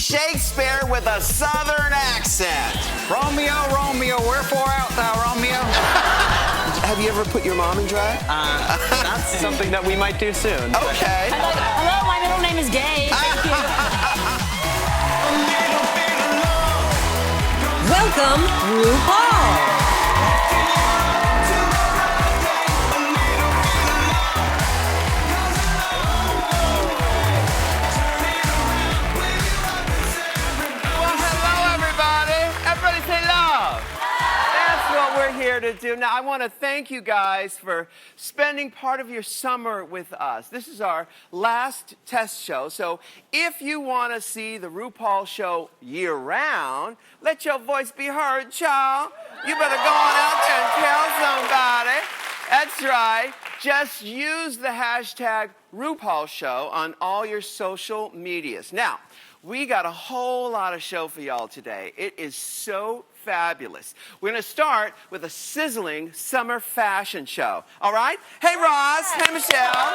Shakespeare with a Southern accent. Romeo, Romeo, wherefore art thou, Romeo? Have you ever put your mom in drag? That's something that we might do soon. Okay. I'm like, hello, my middle name is Gay. Thank you. Welcome, RuPaul. Here to do. Now, I want to thank you guys for spending part of your summer with us. This is our last test show, so if you want to see the RuPaul show year-round, let your voice be heard, child. You better go on out there and tell somebody. That's right. Just use the hashtag RuPaul show on all your social medias. Now, we got a whole lot of show for y'all today. It is so fabulous. We're going to start with a sizzling summer fashion show. All right? Hey, Ross. Hey, Michelle.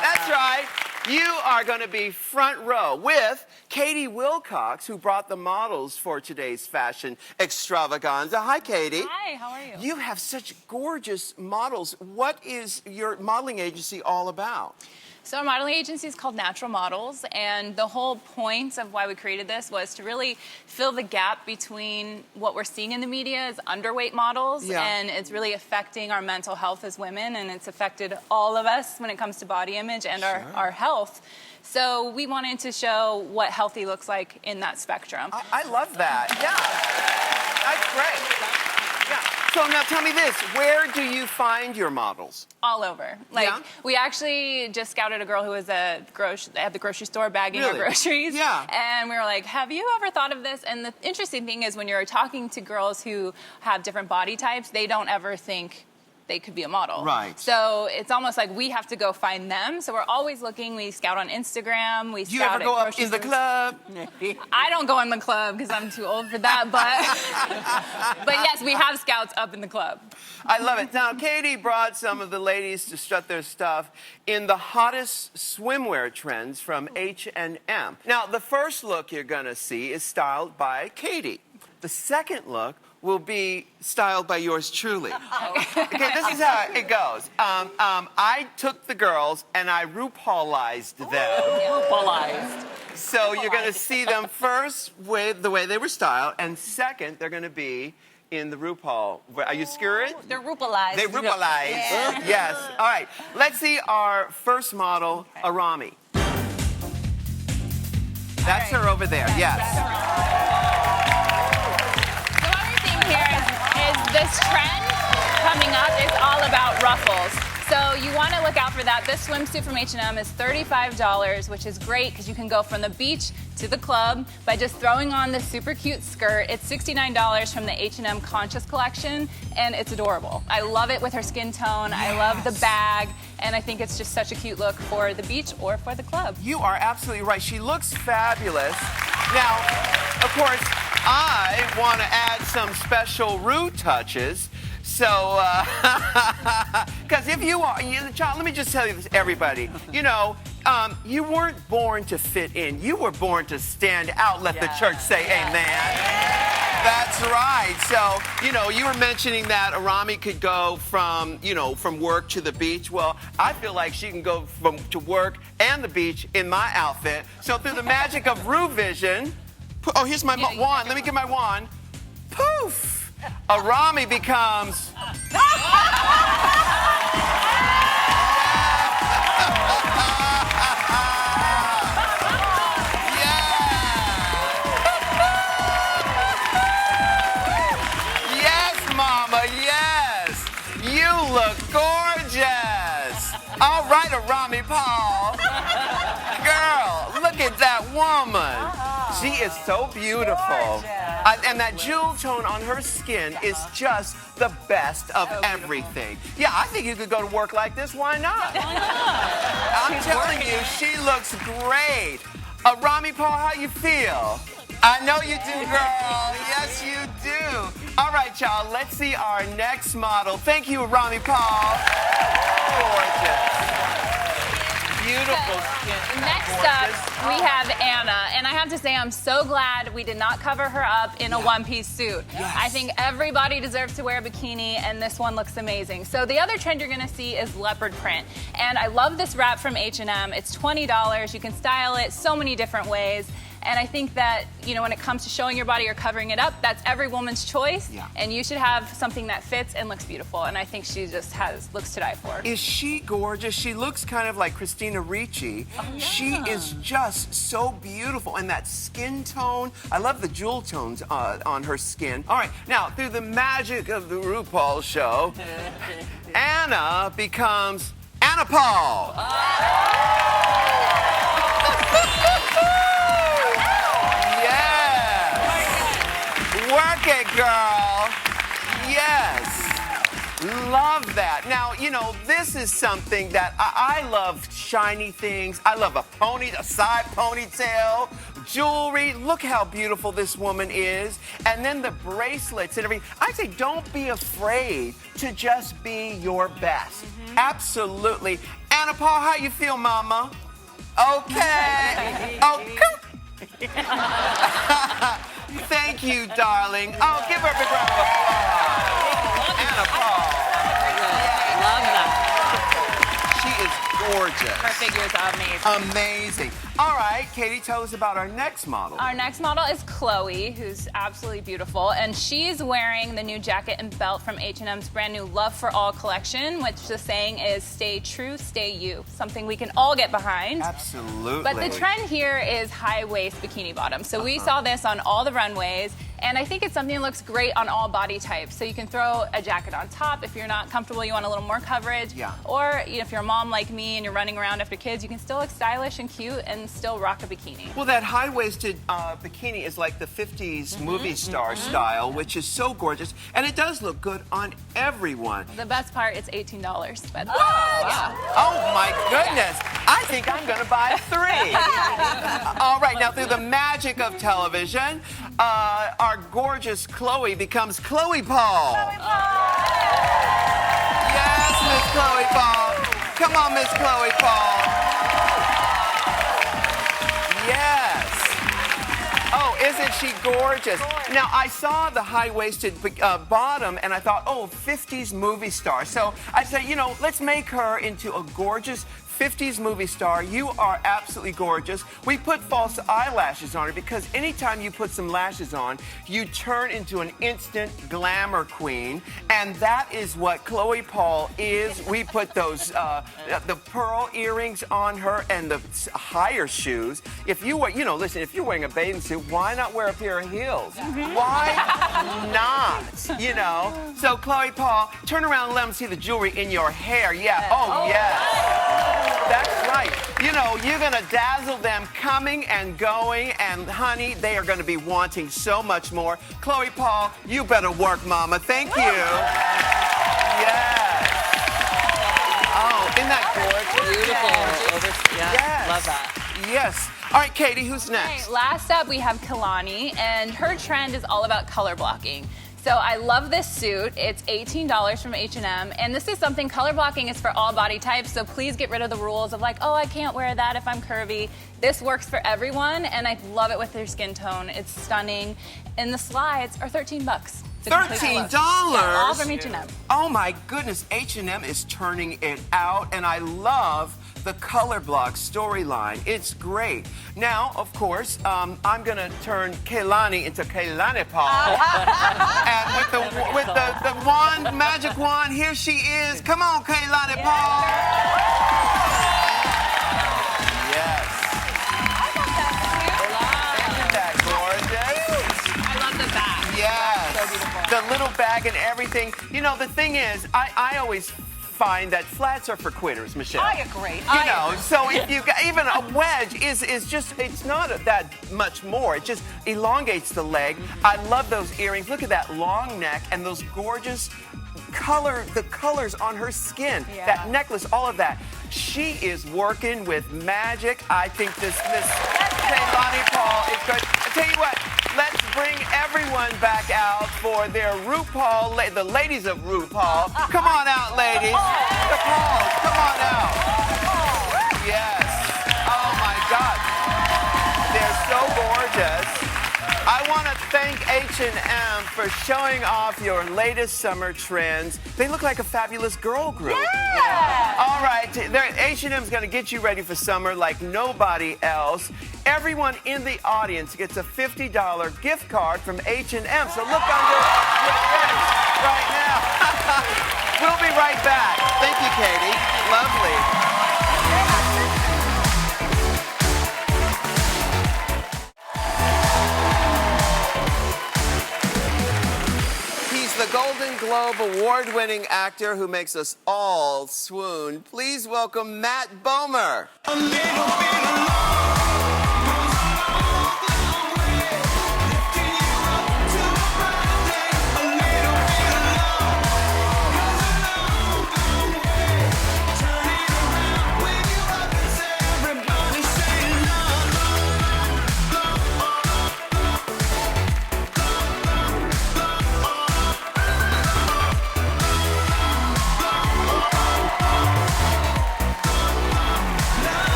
That's right. You are going to be front row with Katie Wilcox, who brought the models for today's fashion extravaganza. Hi, Katie. Hi, how are you? You have such gorgeous models. What is your modeling agency all about? So our modeling agency is called Natural Models, and the whole point of why we created this was to really fill the gap between what we're seeing in the media as underweight models, and it's really affecting our mental health as women, and it's affected all of us when it comes to body image and our health. So we wanted to show what healthy looks like in that spectrum. I love that. Yeah. That's great. Yeah. So now tell me this, where do you find your models? All over. We actually just scouted a girl who was at the grocery store bagging our groceries. Yeah. And we were like, have you ever thought of this? And the interesting thing is when you're talking to girls who have different body types, they don't ever think they could be a model. Right. So it's almost like we have to go find them. So we're always looking. We scout on Instagram. We Do you scout ever go at up in the club? I don't go in the club because I'm too old for that, but yes, we have scouts up in the club. I love it. Now, Katie brought some of the ladies to strut their stuff in the hottest swimwear trends from H&M. Now, the first look you're going to see is styled by Katie. The second look will be styled by yours truly. Okay, this is how it goes. I took the girls and I RuPaulized them. RuPaulized. So you're going to see them first with the way they were styled, and second, they're going to be in the RuPaul. Are you scared? They're RuPaulized. They RuPaulized. Yeah. Yes. All right. Let's see our first model, Arami. That's her over there. Yes. This trend coming up is all about ruffles. So you want to look out for that. This swimsuit from H&M is $35, which is great because you can go from the beach to the club by just throwing on this super cute skirt. It's $69 from the H&M Conscious collection, and it's adorable. I love it with her skin tone. Yes. I love the bag, and I think it's just such a cute look for the beach or for the club. You are absolutely right. She looks fabulous. Now, of course, I want to add some special Ru touches. So, because if you are, child, let me just tell you this, everybody. You know, you weren't born to fit in. You were born to stand out. Let the church say amen. That's right. So, you know, you were mentioning that Arami could go from, from work to the beach. Well, I feel like she can go to work and the beach in my outfit. So through the magic of Ru Vision, oh, here's my wand. Let me get my wand. Poof! Arami becomes... Yes, Mama, yes! You look gorgeous! All right, Arami Paul. Girl, look at that woman. She is so beautiful. And that jewel tone on her skin is just the best of everything. Yeah, I think you could go to work like this. Why not? Why not? I'm telling you, she looks great. Rami Paul, how you feel? I know you do, girl. Yes, you do. All right, y'all, let's see our next model. Thank you, Rami Paul. Gorgeous. beautiful skin. Next up, we have Anna, and I have to say I'm so glad we did not cover her up in a one-piece suit. Yes. I think everybody deserves to wear a bikini, and this one looks amazing. So the other trend you're gonna see is leopard print, and I love this wrap from H&M. It's $20. You can style it so many different ways. And I think that, you know, when it comes to showing your body or covering it up, that's every woman's choice. Yeah. And you should have something that fits and looks beautiful. And I think she just has looks to die for. Is she gorgeous? She looks kind of like Christina Ricci. Oh, yeah. She is just so beautiful. And that skin tone, I love the jewel tones on her skin. All right, now, through the magic of the RuPaul show, Anna becomes Anna Paul. Work it, girl. Yes. Love that. Now, you know, this is something that I love shiny things. I love a side ponytail, jewelry. Look how beautiful this woman is. And then the bracelets and everything. I say don't be afraid to just be your best. Absolutely. Anna Paul, how you feel, mama? Okay. Okay. Thank you, darling. Oh, give her a big round of applause. Anna Paul. Love that. She is gorgeous. Her figure is amazing. Amazing. All right, Katie, tell us about our next model. Our next model is Chloe, who's absolutely beautiful, and she's wearing the new jacket and belt from H&M's brand new Love for All collection, which the saying is "Stay true, stay you." Something we can all get behind. Absolutely. But the trend here is high-waist bikini bottoms. So we saw this on all the runways, and I think it's something that looks great on all body types. So you can throw a jacket on top if you're not comfortable, you want a little more coverage. Yeah. Or if you're a mom like me and you're running around after kids, you can still look stylish and cute and still rock a bikini. Well, that high-waisted bikini is like the 50s movie star style, which is so gorgeous, and it does look good on everyone. The best part, it's $18. But Oh, my goodness. I think I'm going to buy 3. All right, now through the magic of television, our gorgeous Chloe becomes Chloe Paul. Yes, Miss Chloe Paul. Come on, Miss Chloe Paul. Yes. Oh, isn't she gorgeous? Now, I saw the high-waisted bottom, and I thought, oh, 50s movie star. So I said, you know, let's make her into a gorgeous 50s movie star. You are absolutely gorgeous. We put false eyelashes on her because anytime you put some lashes on, you turn into an instant glamour queen. And that is what Chloe Paul is. We put those, the pearl earrings on her and the higher shoes. If you were, you know, listen, if you're wearing a bathing suit, why not wear a pair of heels? Why not? You know? So, Chloe Paul, turn around and let them see the jewelry in your hair. Yeah. Oh, yes. That's right. You know, you're going to dazzle them coming and going, and honey, they are going to be wanting so much more. Chloe Paul, you better work, mama. Thank you. Yes. Oh, isn't that gorgeous? Beautiful. Yeah, Yes. love that. Yes. All right, Katie, who's next? Okay, last up, we have Kalani, and her trend is all about color blocking. So I love this suit. It's $18 from H&M, and this is something, color blocking is for all body types, so please get rid of the rules of like, oh, I can't wear that if I'm curvy. This works for everyone, and I love it with their skin tone. It's stunning. And the slides are $13. $13? Yeah, all from H&M. Oh my goodness, H&M is turning it out, and I love the color block storyline. It's great. Now, of course, I'm gonna turn Kehlani into Kehlani Paul. And with the wand, magic wand, here she is. Come on, Kehlani Paul. Yes. Isn't that gorgeous? I love the bag. Yes. So beautiful. The little bag and everything. You know, the thing is, I always find that flats are for quitters, Michelle. I agree. You know, so if you got even a wedge is just, it's not that much more. It just elongates the leg. I love those earrings. Look at that long neck and those gorgeous the colors on her skin. Yeah. That necklace, all of that. She is working with magic. I think this Miss Kehlani Paul is good. I tell you what, let's bring everyone back out for their RuPaul, the ladies of RuPaul. Come on out, ladies. The Pauls, come on out. Yes. gorgeous. I want to thank H&M for showing off your latest summer trends. They look like a fabulous girl group. Yeah. All right, H&M's going to get you ready for summer like nobody else. Everyone in the audience gets a $50 gift card from H&M. So look under your bench right now. We'll be right back. Thank you, Katie. Lovely. He's the Golden Globe award-winning actor who makes us all swoon. Please welcome Matt Bomer.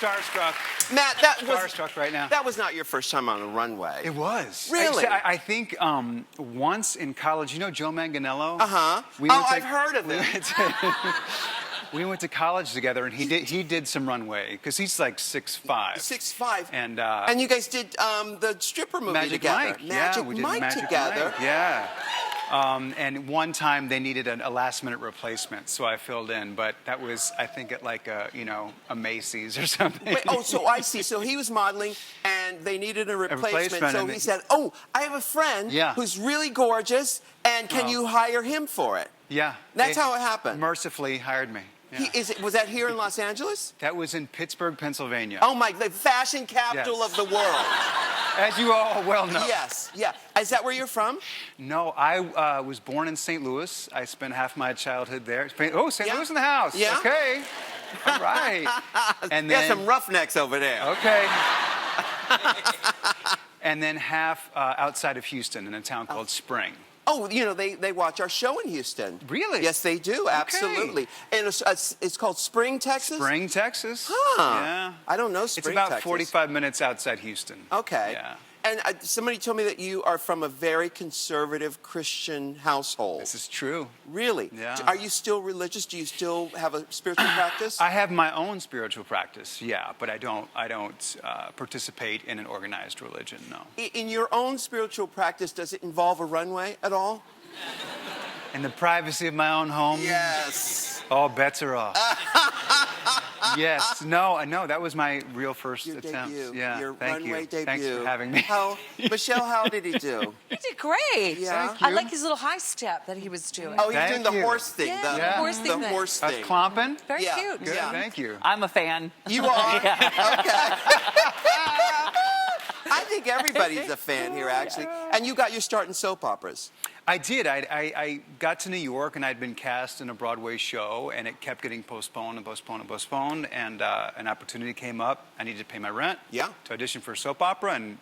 Starstruck. Matt, that was Starstruck right now. That was not your first time on a runway. It was. Really? I think once in college, you know Joe Manganiello? Uh-huh. I've heard of him. We went to college together, and he did some runway because he's like 6'5". 6'5". And you guys did the stripper movie Magic together. Mike. Magic We did Mike Magic together. Mike. Yeah. And one time they needed a last-minute replacement, so I filled in. But that was, I think, at like a Macy's or something. Wait, so I see. So he was modeling, and they needed a replacement. So he said, I have a friend who's really gorgeous, and can you hire him for it? Yeah. That's how it happened. Mercifully hired me. Yeah. Was that here in Los Angeles? That was in Pittsburgh, Pennsylvania. Oh, the fashion capital of the world. As you all well know. Yes, yeah. Is that where you're from? No, I was born in St. Louis. I spent half my childhood there. St. Louis in the house. Yeah. Okay. All right. And then some roughnecks over there. Okay. And then half outside of Houston in a town called Spring. Oh, they watch our show in Houston. Really? Yes, they do. Okay. Absolutely. And it's called Spring, Texas? Spring, Texas. Huh. Yeah. I don't know Spring, Texas. It's about 45 minutes outside Houston. Okay. Yeah. And somebody told me that you are from a very conservative Christian household. This is true. Really? Yeah. Are you still religious? Do you still have a spiritual practice? I have my own spiritual practice, yeah, but I don't participate in an organized religion, no. In your own spiritual practice, does it involve a runway at all? In the privacy of my own home? Yes. All bets are off. Yes. No, that was my real first attempt. Debut. Yeah. Your Thank runway you. debut. Thanks for having me. Michelle, how did he do? He did great. Yeah. Thank you. I like his little high step that he was doing. Oh, he's doing Thank the you. horse thing. Yeah, the the horse thing. The horse I was thing. clomping. Very Yeah. cute. Good. Yeah. Thank you. I'm a fan. You are? Yeah. Okay. I think everybody's a fan here, actually. And you got your start in soap operas. I did. I got to New York, and I'd been cast in a Broadway show, and it kept getting postponed and postponed and postponed, and an opportunity came up. I needed to pay my rent to audition for a soap opera, and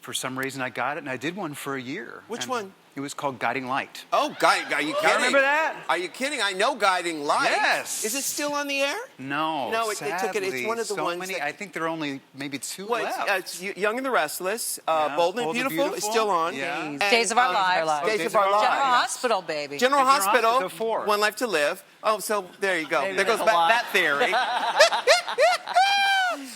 for some reason I got it, and I did one for a year. Which one? It was called Guiding Light. Oh, are you kidding? Remember that? Are you kidding? I know Guiding Light. Yes. Is it still on the air? No, No, they took it. It's sadly, one of the so ones many, that- I think there are only maybe two Well, left. it's Young and the Restless, Bold and Beautiful is still on. Yeah. And, Days of Our Lives. Days of Our General Lives. Hospital, baby. General Hospital, the four. One Life to Live. Oh, so there you go. Maybe There goes there's a lot. that theory.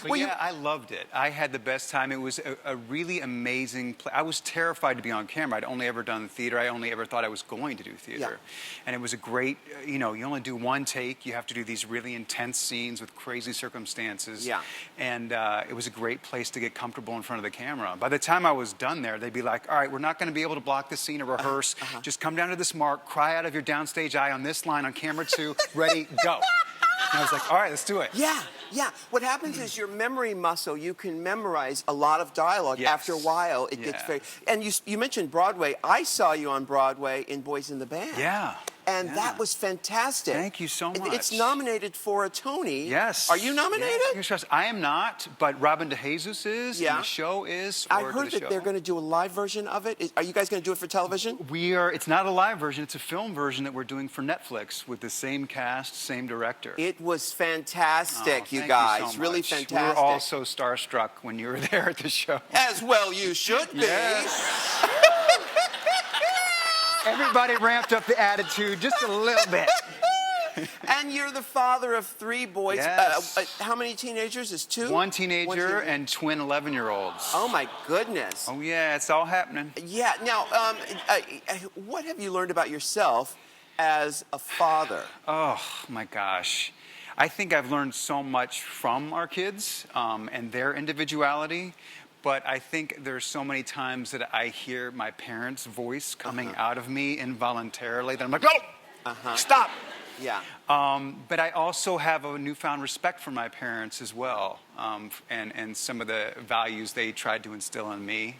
But yeah, I loved it. I had the best time. It was a really amazing play. I was terrified to be on camera. I'd only ever done theater. I only ever thought I was going to do theater. And it was a great, you only do one take. You have to do these really intense scenes with crazy circumstances. Yeah. And it was a great place to get comfortable in front of the camera. By the time I was done there, they'd be like, all right, we're not going to be able to block this scene or rehearse. Just come down to this mark, cry out of your downstage eye on this line on camera 2, ready, go. And I was like, all right, let's do it. Yeah. What happens is your memory muscle, you can memorize a lot of dialogue. Yes. After a while, it gets very... And you mentioned Broadway. I saw you on Broadway in Boys in the Band. Yeah. And that was fantastic. Thank you so much. It's nominated for a Tony. Yes. Are you nominated? Yes. I am not, but Robin DeJesus is, and the show is. I heard that they're going to do a live version of it. Are you guys going to do it for television? We are. It's not a live version. It's a film version that we're doing for Netflix with the same cast, same director. It was fantastic, you thank guys. You so really much. fantastic. We were all so starstruck when you were there at the show. As well you should be. Yes. Everybody ramped up the attitude just a little bit. And you're the father of 3 boys. Yes. How many teenagers? Is 2? One teenager and twin 11-year-olds. Oh my goodness. Oh yeah, it's all happening. Yeah. Now, what have you learned about yourself as a father? Oh my gosh. I think I've learned so much from our kids and their individuality. But I think there's so many times that I hear my parents' voice coming out of me involuntarily that I'm like, oh, stop. Yeah. But I also have a newfound respect for my parents as well, and some of the values they tried to instill in me,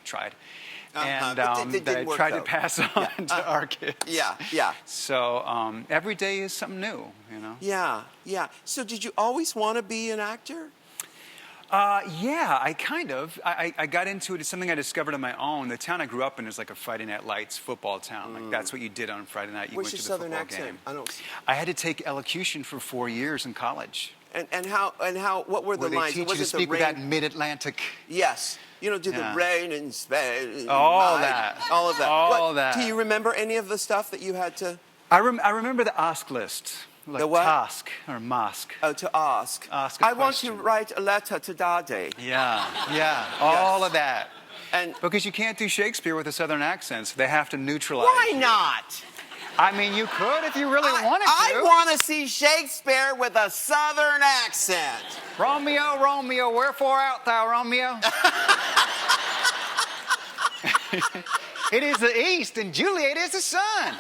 and that I tried to pass on to our kids. Yeah. So every day is something new, you know? Yeah. So did you always want to be an actor? Yeah, I kind of. I got into it. It's something I discovered on my own. The town I grew up in is like a Friday Night Lights football town. Like that's what you did on Friday night. You Where's went your to the southern football accent? game. I had to take elocution for 4 years in college. And how? What were the Where lines? they teach you to Was it the speak with rain? that mid-Atlantic. Yes. Do the rain in Spain. All that. All of that. All that. Do you remember any of the stuff that you had to? I remember the ask list. Like the what? Task or mosque. Oh, to ask. Ask a I want question. to write a letter to Daddy. Yeah. All of that. And because you can't do Shakespeare with a southern accent, so they have to neutralize. Why you. not? I mean, you could if you really wanted to. I want to see Shakespeare with a southern accent. Romeo, Romeo, wherefore art thou, Romeo? It is the east, and Juliet is the sun.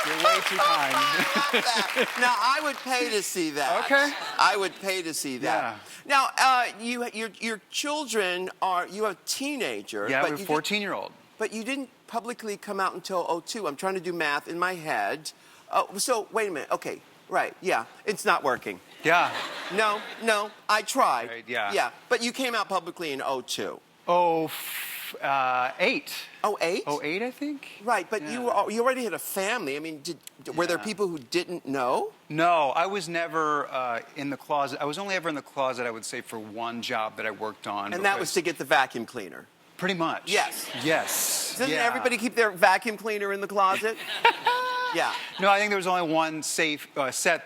You're way too kind. Now, I would pay to see that. Okay. I would pay to see that. Yeah. Now, your children you have a teenager. Yeah, but we're 14-year-old. But you didn't publicly come out until 2002. I'm trying to do math in my head. So, wait a minute. Okay, right, yeah. It's not working. Yeah. No, I tried. Right, yeah. Yeah, but you came out publicly in 2002. 08. 08? 08, I think. Right, but Yeah. you already had a family. I mean, were there people who didn't know? No, I was never in the closet. I was only ever in the closet, I would say, for one job that I worked on. And that was to get the vacuum cleaner. Pretty much. Yes. Yes. Doesn't everybody keep their vacuum cleaner in the closet? Yeah. No, I think there was only one set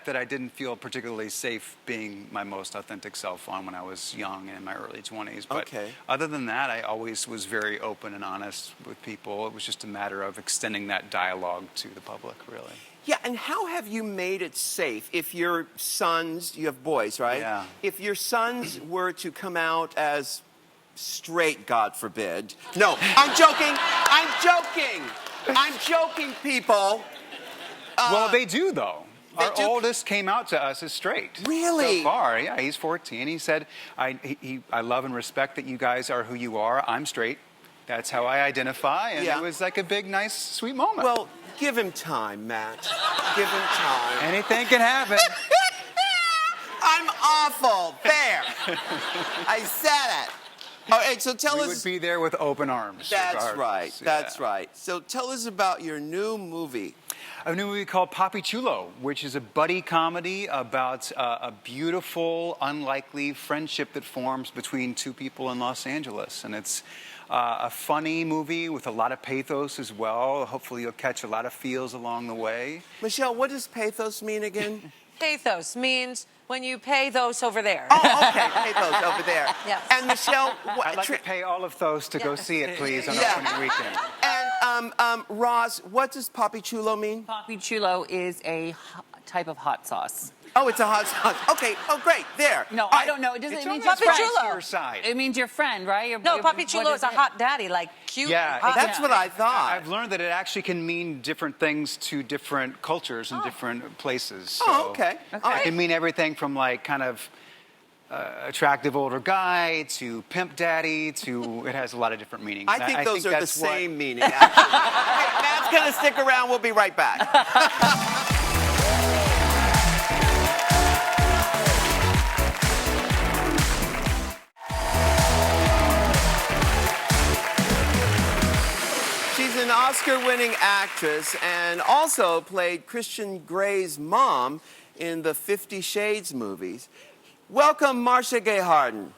that I didn't feel particularly safe being my most authentic self on when I was young and in my early 20s. But other than that, I always was very open and honest with people. It was just a matter of extending that dialogue to the public, really. Yeah, and how have you made it safe if your sons, you have boys, right? Yeah. If your sons were to come out as straight, God forbid. No, I'm joking. I'm joking, people. Well, they do, though. They Our do? oldest came out to us as straight. Really? So far, yeah. He's 14. He said, I love and respect that you guys are who you are. I'm straight. That's how I identify. And it was like a big, nice, sweet moment. Well, give him time, Matt. Give him time. Anything can happen. I'm awful. There. I said it. All right, so tell us. We would be there with open arms. That's regardless. right. That's right. So tell us about your new movie. A new movie called Papi Chulo, which is a buddy comedy about a beautiful, unlikely friendship that forms between two people in Los Angeles. And it's a funny movie with a lot of pathos as well. Hopefully you'll catch a lot of feels along the way. Michelle, what does pathos mean again? Pathos means when you pay those over there. Oh, okay. Pathos over there. Yes. And Michelle, I'd like to pay all of those to go see it, please, on opening weekend. And Roz, what does Papi Chulo mean? Papi Chulo is a type of hot sauce. Oh, it's a hot sauce. Okay. Oh, great. There. No, I don't know. It doesn't. It's It means almost your Papi friend. Chulo. your side. It means your friend, right? No, Papi Chulo is a hot daddy, like cute. Yeah, hot. That's what I thought. I've learned that it actually can mean different things to different cultures and different places. So Oh, okay. All It right. can mean everything from like kind of attractive older guy to pimp daddy to it has a lot of different meanings. I think those are the that's what- same meaning, actually. Hey, Matt's going to stick around. We'll be right back. She's an Oscar-winning actress and also played Christian Grey's mom in the 50 Shades movies. Welcome, Marcia Gay Harden.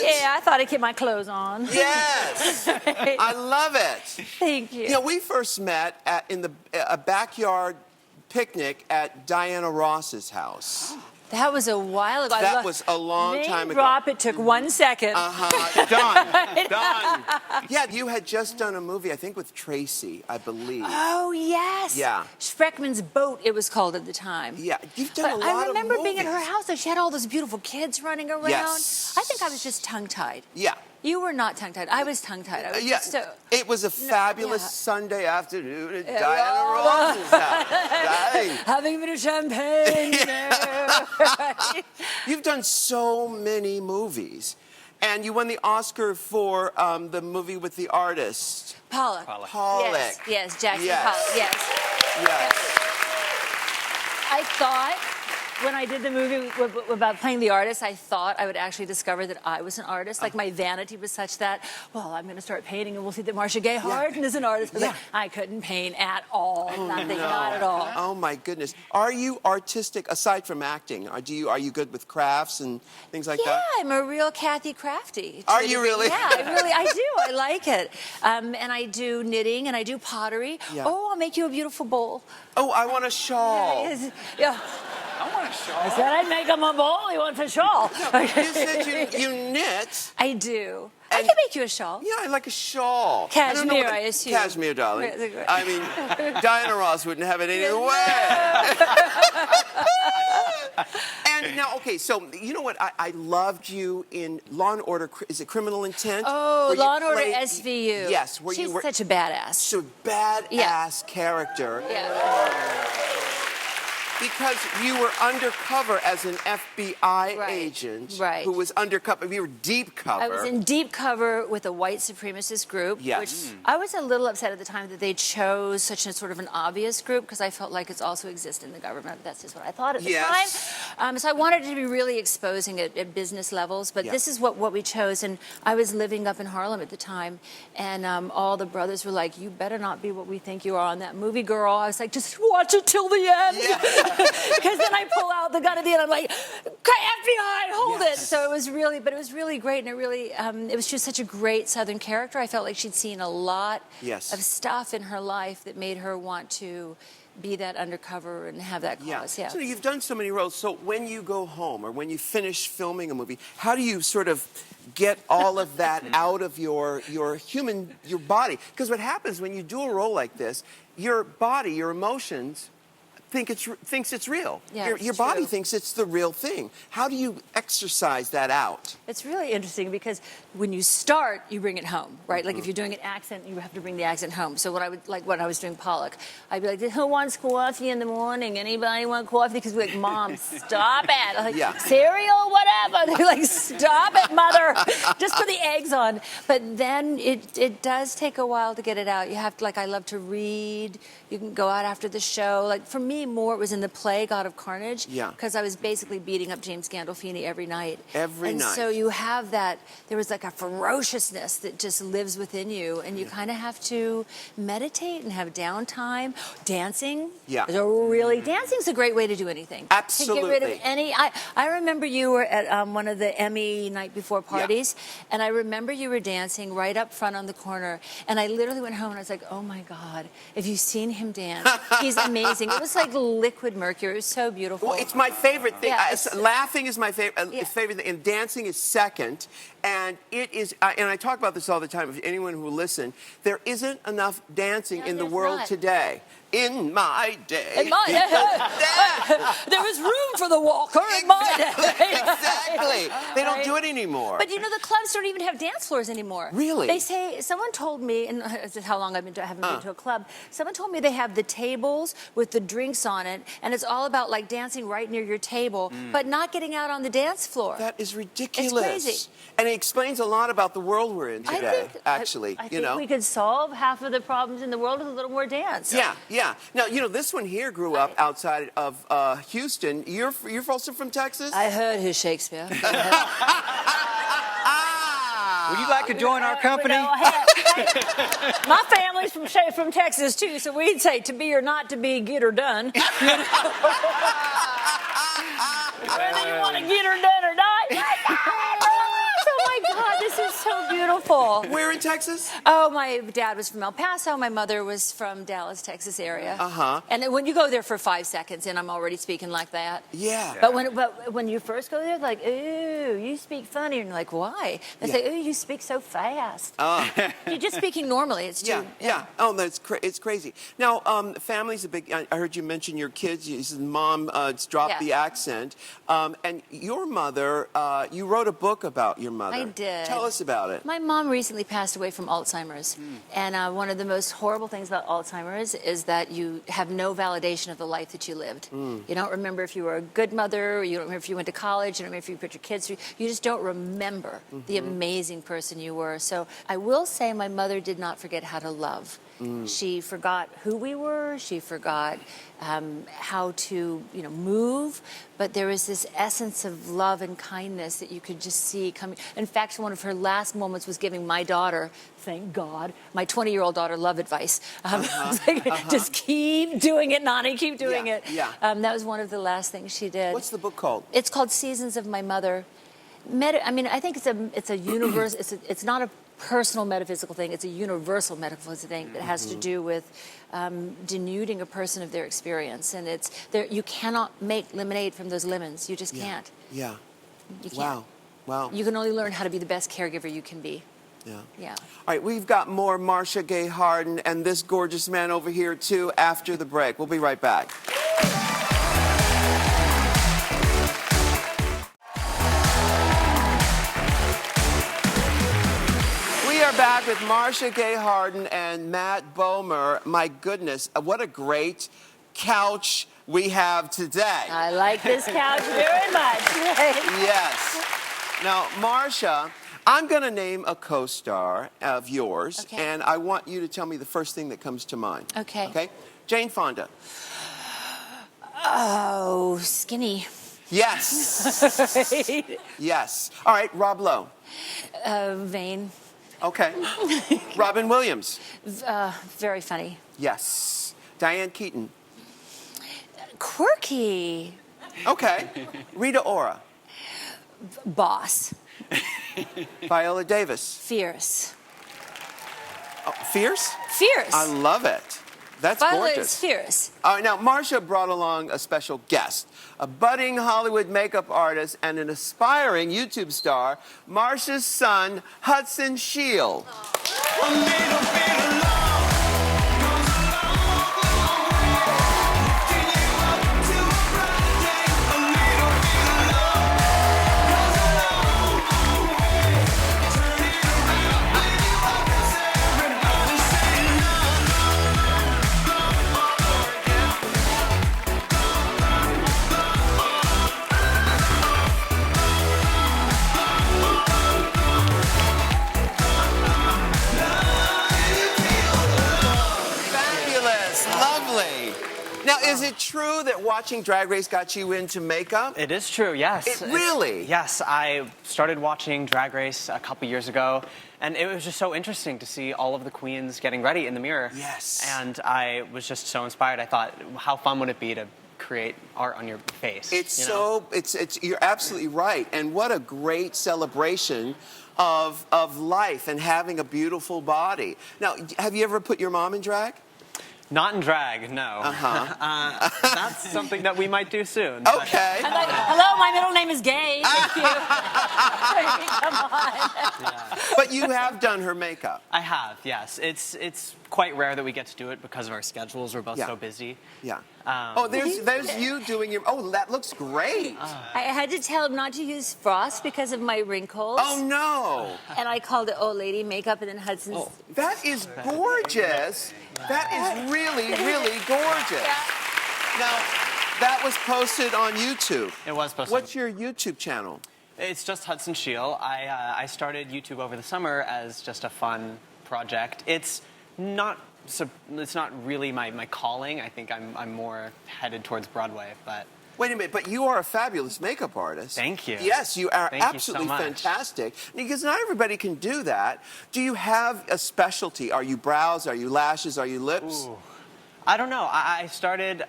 Yeah, I thought I'd keep my clothes on. Yes, I love it. Thank you. You know, we first met in a backyard picnic at Diana Ross's house. That was a while ago. That was a long time ago. Drop. It took 1 second. Done. Yeah, you had just done a movie, I think, with Tracy, I believe. Oh, yes. Yeah. Schreckman's Boat, it was called at the time. Yeah, you've done a lot of I remember movies. being at her house, and she had all those beautiful kids running around. Yes. I think I was just tongue-tied. Yeah. You were not tongue-tied. I was tongue-tied. I was Yeah, just so... it was a fabulous yeah. Sunday afternoon at Diana Ross's house. Dang. Having a bit of champagne. You've done so many movies. And you won the Oscar for the movie with the artist. Pollock. Pollock. Yes, Jackson Yes. Pollock. Yes. Yes. I thought when I did the movie about playing the artist, I thought I would actually discover that I was an artist. Like my vanity was such that, well, I'm going to start painting and we'll see that Marcia Gay Harden is an artist. But like, I couldn't paint at all. Nothing, not at all. Oh my goodness. Are you artistic aside from acting? Are you good with crafts and things like that? Yeah, I'm a real Kathy Crafty. Are you really? Yeah, I do. I like it. And I do knitting and I do pottery. Yeah. Oh, I'll make you a beautiful bowl. Oh, I want a shawl. Yeah. I want a shawl. I said I'd make him a bowl. He wants a shawl. You said you knit. I do. I And- can make you a shawl. Yeah, I like a shawl. Cashmere, I assume. Cashmere, darling. Right. I mean, Diana Ross wouldn't have it any other way. And now, okay, so you know what? I loved you in Law and Order. Is it Criminal Intent? Oh, Where you Law and Order played- SVU. Yes, where She's you were such a badass. so badass character. Yeah. Because you were undercover as an FBI agent Right. who was undercover. You were deep cover. I was in deep cover with a white supremacist group, Yes. which I was a little upset at the time that they chose such a sort of an obvious group because I felt like it's also exist in the government. That's just what I thought at the Yes. time. So I wanted it to be really exposing at business levels, but Yeah. this is what we chose. And I was living up in Harlem at the time, and all the brothers were like, "You better not be what we think you are on that movie, girl." I was like, "Just watch it till the end." Yeah. Because then I pull out the gun at the end. I'm like, FBI, hold it. So it was really great, and it was just such a great Southern character. I felt like she'd seen a lot of stuff in her life that made her want to be that undercover and have that cause. Yeah. So you've done so many roles. So when you go home or when you finish filming a movie, how do you sort of get all of that out of your body? Because what happens when you do a role like this, your body, your emotions thinks it's real. Yeah, your body thinks it's the real thing. How do you exercise that out? It's really interesting because when you start, you bring it home, right? Like if you're doing an accent, you have to bring the accent home. So when I was doing Pollock, I'd be like, "Who wants coffee in the morning? Anybody want coffee?" Because we're like, "Mom, stop it!" I'm like, "Cereal, whatever." They're like, "Stop it, mother! Just put the eggs on." But then it does take a while to get it out. You have to I love to read. You can go out after the show. Like for me, more it was in the play God of Carnage. Yeah. Because I was basically beating up James Gandolfini every night. Every night. And so you have that. There was like a ferociousness that just lives within you, and you kind of have to meditate and have downtime. Dancing. Yeah. Dancing's a great way to do anything. Absolutely. To get rid of any. I remember you were at one of the Emmy night before parties, and I remember you were dancing right up front on the corner, and I literally went home and I was like, "Oh my God, have you seen him dance? He's amazing." It was like liquid mercury. It was so beautiful. Well, it's my favorite thing. Yeah, Laughing is my favorite. Yeah. Favorite thing, and dancing is second. And it is. And I talk about this all the time. If anyone who will listen, there isn't enough dancing No, in the there's world not. today. In my day, In my day, there was room for the walker in my day. Exactly. They don't do it anymore. But you know, the clubs don't even have dance floors anymore. Really? They say, someone told me, and this is how long I haven't been to a club, someone told me they have the tables with the drinks on it, and it's all about like dancing right near your table, but not getting out on the dance floor. That is ridiculous. It's crazy. And it explains a lot about the world we're in today, actually. I think we could solve half of the problems in the world with a little more dance. Yeah. Now, you know, this one here grew up outside of Houston. You're also from Texas? I heard his Shakespeare. Would you like to join our company? My family's from Texas too, so we'd say to be or not to be, get her done. Whether you want to get her done or not. Oh my God, this is so beautiful. Where in Texas? Oh, my dad was from El Paso. My mother was from Dallas, Texas area. And when you go there for 5 seconds, and I'm already speaking like that. Yeah. But when you first go there, they're like, ooh, you speak funny. And you're like, why? They say, ooh, you speak so fast. You're just speaking normally. It's too. Yeah. Oh, it's crazy. Now, family's a big. I heard you mention your kids. You said mom dropped the accent. And your mother, you wrote a book about your mother. I did. Tell us about it. My mom recently passed away from Alzheimer's. And one of the most horrible things about Alzheimer's is that you have no validation of the life that you lived. You don't remember if you were a good mother, or you don't remember if you went to college, you don't remember if you put your kids through. You just don't remember the amazing person you were. So I will say my mother did not forget how to love. She forgot who we were. She forgot how to, move. But there was this essence of love and kindness that you could just see coming. In fact, one of her last moments was giving my daughter, thank God, my 20-year-old daughter, love advice. Just keep doing it, Nani, keep doing it. Yeah. That was one of the last things she did. What's the book called? It's called Seasons of My Mother. I think it's a universe. It's not a personal metaphysical thing. It's a universal metaphysical thing that has to do with denuding a person of their experience. And you cannot make lemonade from those lemons. You just can't. Yeah. You can't. Wow. You can only learn how to be the best caregiver you can be. Yeah. All right, we've got more Marcia Gay Harden and this gorgeous man over here, too, after the break. We'll be right back. We are back with Marcia Gay Harden and Matt Bomer. My goodness, what a great couch we have today. I like this couch very much. Yes. Now, Marcia, I'm going to name a co-star of yours, and I want you to tell me the first thing that comes to mind. Okay. Okay? Jane Fonda. Oh, skinny. Yes. Yes. All right, Rob Lowe. Vain. Okay. Robin Williams. Very funny. Yes. Diane Keaton. Quirky. Okay. Rita Ora. Boss. Viola Davis. Fierce. Oh, fierce? Fierce. I love it. That's Viola gorgeous. is fierce. All right, now, Marcia brought along a special guest, a budding Hollywood makeup artist and an aspiring YouTube star, Marcia's son, Hudson Scheel. Now, is it true that watching Drag Race got you into makeup? It is true, yes. Really? Yes, I started watching Drag Race a couple years ago, and it was just so interesting to see all of the queens getting ready in the mirror. Yes. And I was just so inspired. I thought, how fun would it be to create art on your face? You're absolutely right. And what a great celebration of life and having a beautiful body. Now, have you ever put your mom in drag? Not in drag, no. That's something that we might do soon. but- Okay. I'm like, hello, my middle name is Gay. Thank you. Come on. But you have done her makeup. I have, yes. It's quite rare that we get to do it because of our schedules. We're both Yeah. so busy. Yeah. Oh, there's you doing your. Oh, that looks great. I had to tell him not to use frost because of my wrinkles. Oh no. And I called it old lady makeup, and then Hudson's. That is gorgeous. That is really, really gorgeous. Now, that was posted on YouTube. It was posted. What's your YouTube channel? It's just Hudson Sheol. I started YouTube over the summer as just a fun project. It's not really my calling. I think I'm more headed towards Broadway, but. Wait a minute, but you are a fabulous makeup artist. Thank you. Yes, you are Thank you so absolutely much. fantastic. Because not everybody can do that. Do you have a specialty? Are you brows? Are you lashes? Are you lips? Ooh. I don't know. I started,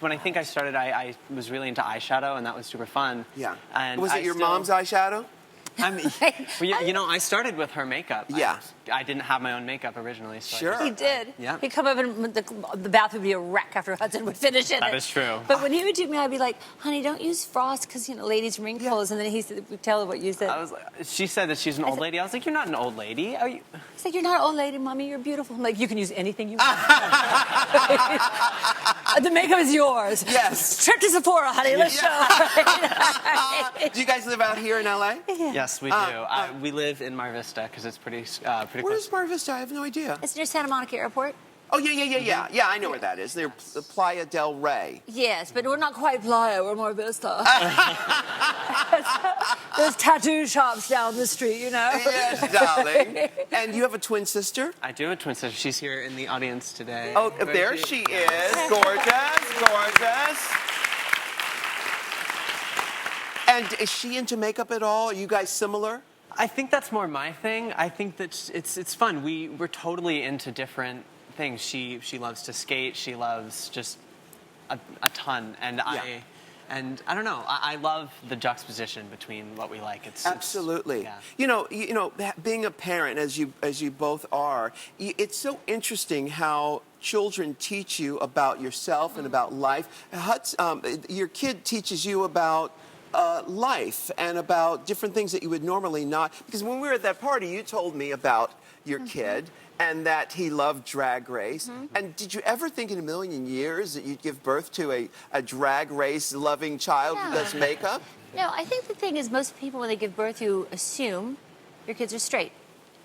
when I started, I was really into eyeshadow, and that was super fun. Yeah. And was it your mom's eyeshadow? I mean, well, you know, I started with her makeup. Yeah. I didn't have my own makeup originally. So Sure. I just, He did. Yeah. He'd come up and the bath would be a wreck after Hudson would finish it. That is true. But when he would do me, I'd be like, honey, don't use frost because, you know, ladies' wrinkles. And then he said, tell her what you said. I was like, she said that she's an old lady. I was like, you're not an old lady. Are you? He's like, you're not an old lady, Mommy. You're beautiful. I'm like, you can use anything you want. The makeup is yours. Yes. Trip to Sephora, honey. Let's go. Do you guys live out here in LA? Yes, we do. We live in Mar Vista because it's pretty Where's close. Mar Vista? I have no idea. It's near Santa Monica Airport. Oh, yeah. Yeah, I know where that is. They're the Playa del Rey. Yes, but we're not quite Playa. We're more Vista. There's tattoo shops down the street, you know. Yes, darling. And you have a twin sister? I do have a twin sister. She's here in the audience today. Oh, there she is. Gorgeous, gorgeous. And is she into makeup at all? Are you guys similar? I think that's more my thing. I think that it's fun. We're totally into different things. She loves to skate. She loves just a ton. And I don't know. I love the juxtaposition between what we like. Absolutely. Yeah. You know, being a parent, as you both are, it's so interesting how children teach you about yourself and about life. Your kid teaches you about life and about different things that you would normally not. Because when we were at that party, you told me about your kid and that he loved Drag Race. And did you ever think in a million years that you'd give birth to a Drag Race loving child who does makeup? No, I think the thing is most people, when they give birth, you assume your kids are straight.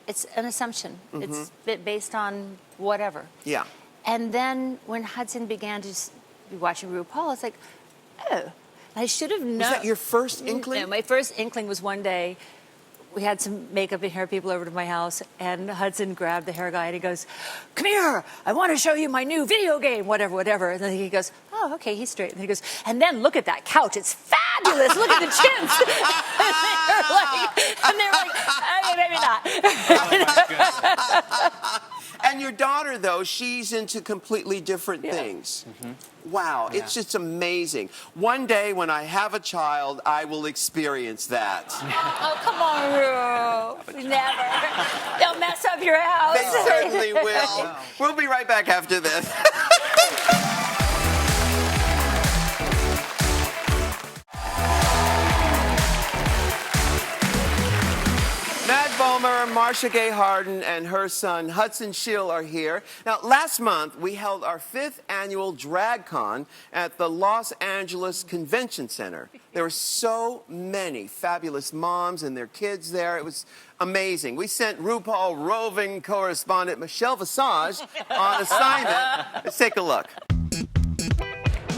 It's an assumption. It's based on whatever. Yeah. And then when Hudson began to be watching RuPaul, it's like, oh, I should have known. Was that your first inkling? No, my first inkling was one day we had some makeup and hair people over to my house, and Hudson grabbed the hair guy and he goes, come here, I want to show you my new video game, whatever. And then he goes, oh, okay, he's straight. And he goes, and then look at that couch, it's fabulous, look at the chintz. and they're like, okay, maybe not. And your daughter, though, she's into completely different things. Wow, it's just amazing. One day when I have a child, I will experience that. Oh, come on, Ru. Never. They'll mess up your house. They certainly will. We'll be right back after this. Matt Bomer, Marcia Gay Harden, and her son Hudson Sheol are here. Now, last month we held our 5th annual DragCon at the Los Angeles Convention Center. There were so many fabulous moms and their kids there. It was amazing. We sent RuPaul roving correspondent Michelle Visage on assignment. Let's take a look.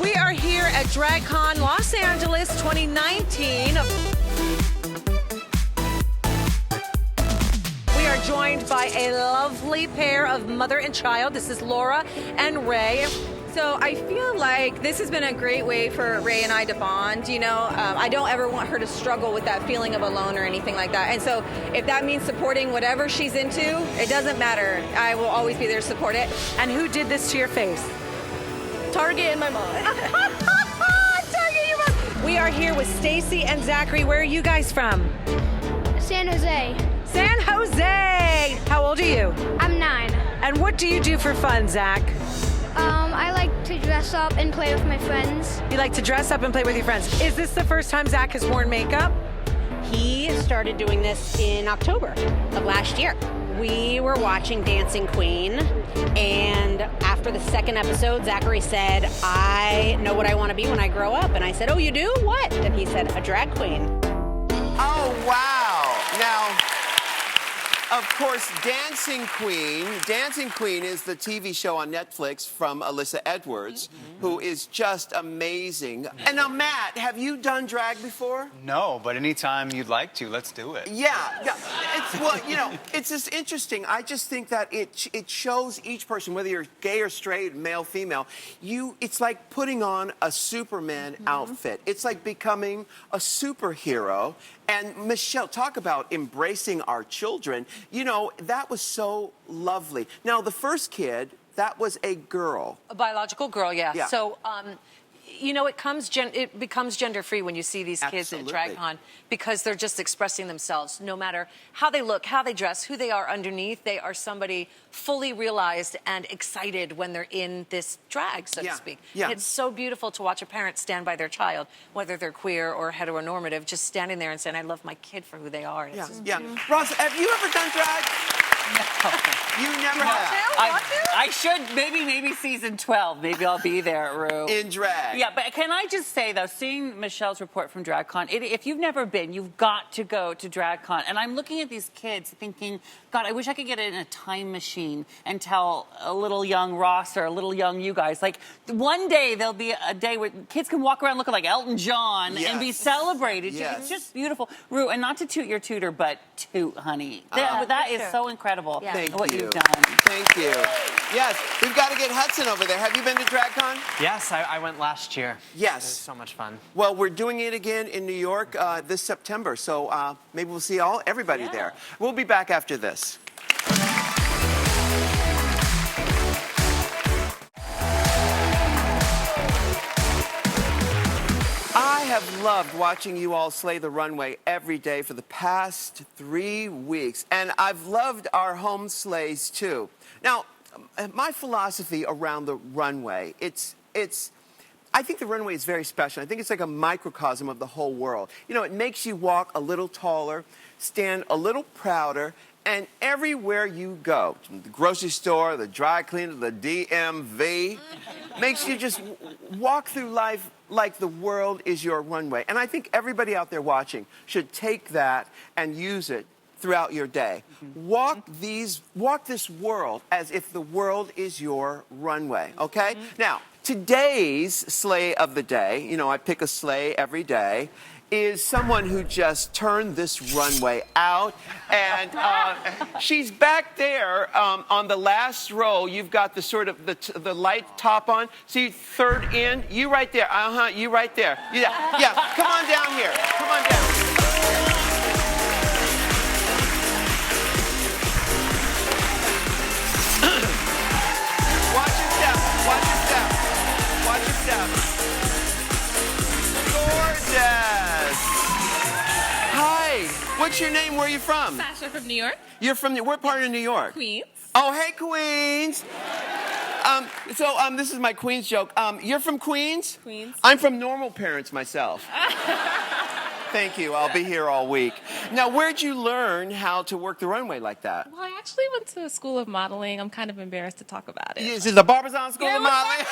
We are here at DragCon Los Angeles 2019. We are joined by a lovely pair of mother and child. This is Laura and Ray. So I feel like this has been a great way for Ray and I to bond. You know, I don't ever want her to struggle with that feeling of alone or anything like that. And so if that means supporting whatever she's into, it doesn't matter. I will always be there to support it. And who did this to your face? Target and my mom. Target your mom. We are here with Stacy and Zachary. Where are you guys from? San Jose. San Jose. How old are you? I'm 9. And what do you do for fun, Zach? I like to dress up and play with my friends. You like to dress up and play with your friends. Is this the first time Zach has worn makeup? He started doing this in October of last year. We were watching Dancing Queen, and after the second episode, Zachary said, I know what I want to be when I grow up. And I said, oh, you do? What? And he said, a drag queen. Oh, wow. Now, of course, Dancing Queen is the TV show on Netflix from Alyssa Edwards, who is just amazing. And now, Matt, have you done drag before? No, but anytime you'd like to, let's do it. Yeah. It's, well, you know, it's just interesting. I just think that it shows each person, whether you're gay or straight, male, female, it's like putting on a Superman outfit. It's like becoming a superhero. And Michelle, talk about embracing our children. You know, that was so lovely. Now, the first kid, that was a girl. A biological girl, yeah. Yeah. So, you know, it becomes gender-free when you see these kids at Absolutely. DragCon because they're just expressing themselves. No matter how they look, how they dress, who they are underneath, they are somebody fully realized and excited when they're in this drag, so to speak. Yeah. And it's so beautiful to watch a parent stand by their child, whether they're queer or heteronormative, just standing there and saying, I love my kid for who they are. And it's just Ross, have you ever done drag? No. You never have. I should, maybe season 12. Maybe I'll be there, Ru. In drag. Yeah, but can I just say, though, seeing Michelle's report from DragCon, if you've never been, you've got to go to DragCon. And I'm looking at these kids thinking, God, I wish I could get in a time machine and tell a little young Ross or a little young you guys, like, one day there'll be a day where kids can walk around looking like Elton John and be celebrated. Yes. It's just beautiful. Ru, and not to toot your tutor, but toot, honey. That is so incredible. Thank what you. you've done. Thank you. Yes, we've got to get Hudson over there. Have you been to DragCon? Yes, I went last year. Yes. It was so much fun. Well, we're doing it again in New York this September, so maybe we'll see everybody there. We'll be back after this. I have loved watching you all slay the runway every day for the past 3 weeks, and I've loved our home slays too. Now, my philosophy around the runway, I think the runway is very special. I think it's like a microcosm of the whole world. You know, it makes you walk a little taller, stand a little prouder, and everywhere you go, the grocery store, the dry cleaner, the DMV, makes you just walk through life like the world is your runway. And I think everybody out there watching should take that and use it throughout your day. Walk this world as if the world is your runway, okay? Now, today's slay of the day, you know, I pick a slay every day, is someone who just turned this runway out. And she's back there on the last row. You've got the sort of the light top on. See, third in. You right there. You right there. Yeah. Come on down here. Come on down. Watch your step. Watch your step. Watch your step. Gorgeous. Hi. What's your name? Where are you from? Sasha from New York. You're from what part of New York? Queens. Oh, hey, Queens. This is my Queens joke. You're from Queens? Queens. I'm from normal parents myself. Thank you. I'll be here all week. Now, where'd you learn how to work the runway like that? Well, I actually went to a school of modeling. I'm kind of embarrassed to talk about it. Is it the Barbizon School of Modeling?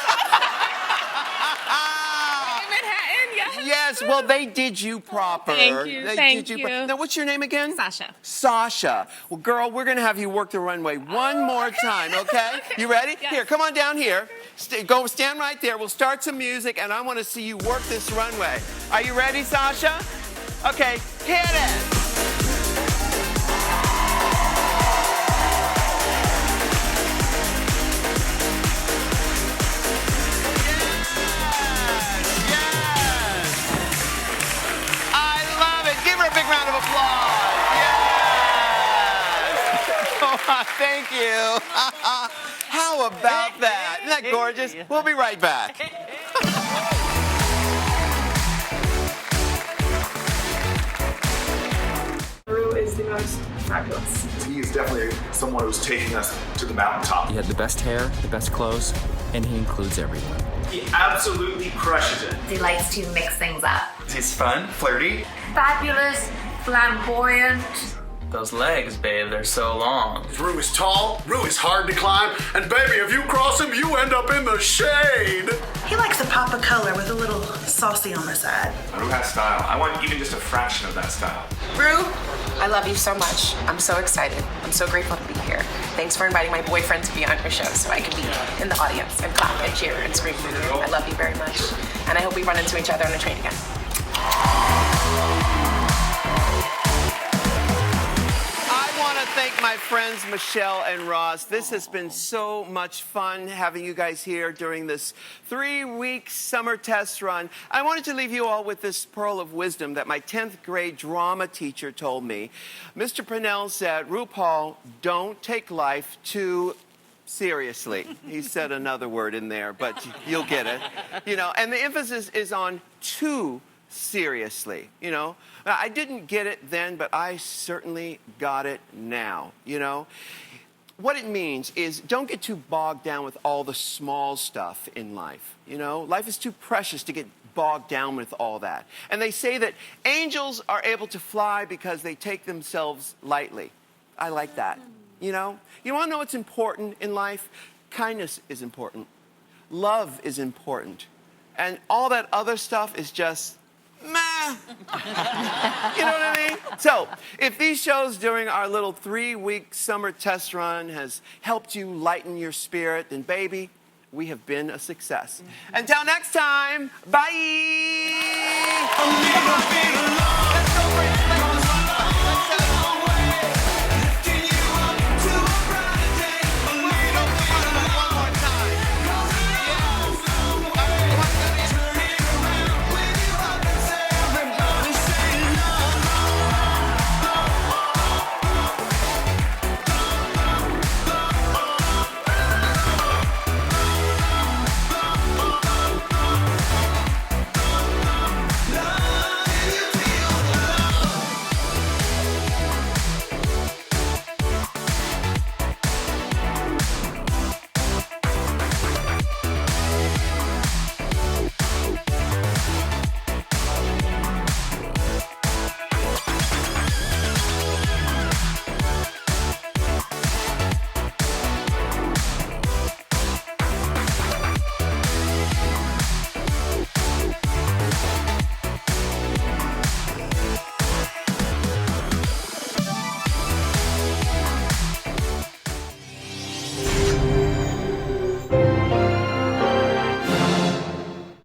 In Manhattan, yes. Yes, well, they did you proper. Thank you. Thank you. Now, what's your name again? Sasha. Sasha. Well, girl, we're going to have you work the runway one more time, okay? You ready? Yes. Here, come on down here. Go stand right there. We'll start some music, and I want to see you work this runway. Are you ready, Sasha? Okay, hit it. A big round of applause. Yes. Oh, thank you. How about that? Isn't that gorgeous? We'll be right back. Ru is the most fabulous. He is definitely someone who's taking us to the mountaintop. He had the best hair, the best clothes, and he includes everyone. He absolutely crushes it. He likes to mix things up. He's fun, flirty. Fabulous, flamboyant. Those legs, babe, they're so long. Rue is tall, Rue is hard to climb, and baby, if you cross him, you end up in the shade. He likes a pop of color with a little saucy on the side. Rue has style. I want even just a fraction of that style. Rue, I love you so much. I'm so excited. I'm so grateful to be here. Thanks for inviting my boyfriend to be on your show so I can be in the audience and clap and cheer and scream for you. I love you very much. And I hope we run into each other on the train again. Thank my friends Michelle and Ross. This has been so much fun having you guys here during this 3-week summer test run. I wanted to leave you all with this pearl of wisdom that my 10th grade drama teacher told me. Mr. Purnell said, RuPaul, don't take life too seriously. He said another word in there, but you'll get it. You know, and the emphasis is on too seriously, you know. I didn't get it then, but I certainly got it now, you know. What it means is don't get too bogged down with all the small stuff in life, you know. Life is too precious to get bogged down with all that. And they say that angels are able to fly because they take themselves lightly. I like that, you know. You want to know what's important in life? Kindness is important. Love is important. And all that other stuff is just meh. You know what I mean? So, if these shows during our little 3-week summer test run has helped you lighten your spirit, then baby, we have been a success. Until next time, bye!